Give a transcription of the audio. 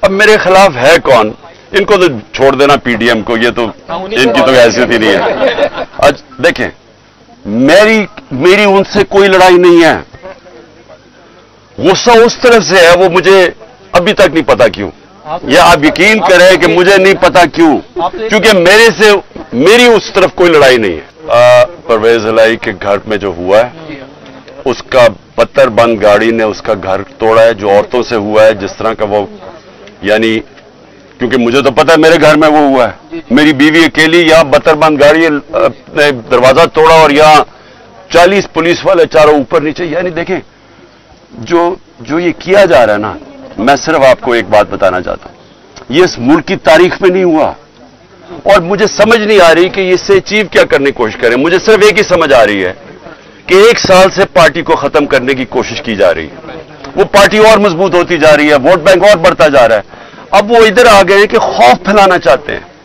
अब मेरे खिलाफ है कौन? इनको तो छोड़ देना पीडीएम को, ये तो इनकी तो हैसियत ही नहीं है। आज देखें, मेरी उनसे कोई लड़ाई नहीं है। गुस्सा उस तरफ से है, वो मुझे अभी तक नहीं पता क्यों। या आप यकीन करें कि मुझे नहीं पता क्यों, क्योंकि मेरी उस तरफ कोई लड़ाई नहीं है। परवेज इलाही के घर में जो हुआ है, उसका पत्थर बंद गाड़ी ने उसका घर तोड़ा है, जो औरतों से हुआ है, जिस तरह का वो, यानी क्योंकि मुझे तो पता है मेरे घर में वो हुआ है, मेरी बीवी अकेली, यहां पत्थर बंद गाड़ी ने दरवाजा तोड़ा और यहां 40 पुलिस वाले चारों ऊपर नीचे। यानी देखें, जो ये किया जा रहा है ना, मैं सिर्फ आपको एक बात बताना चाहता हूं, ये इस मुल्क की तारीख में नहीं हुआ। और मुझे समझ नहीं आ रही कि इससे अचीव क्या करने की कोशिश करें। मुझे सिर्फ एक ही समझ आ रही है कि 1 साल से पार्टी को खत्म करने की कोशिश की जा रही है, वो पार्टी और मजबूत होती जा रही है, वोट बैंक और बढ़ता जा रहा है। अब वो इधर आ गए कि खौफ फैलाना चाहते हैं।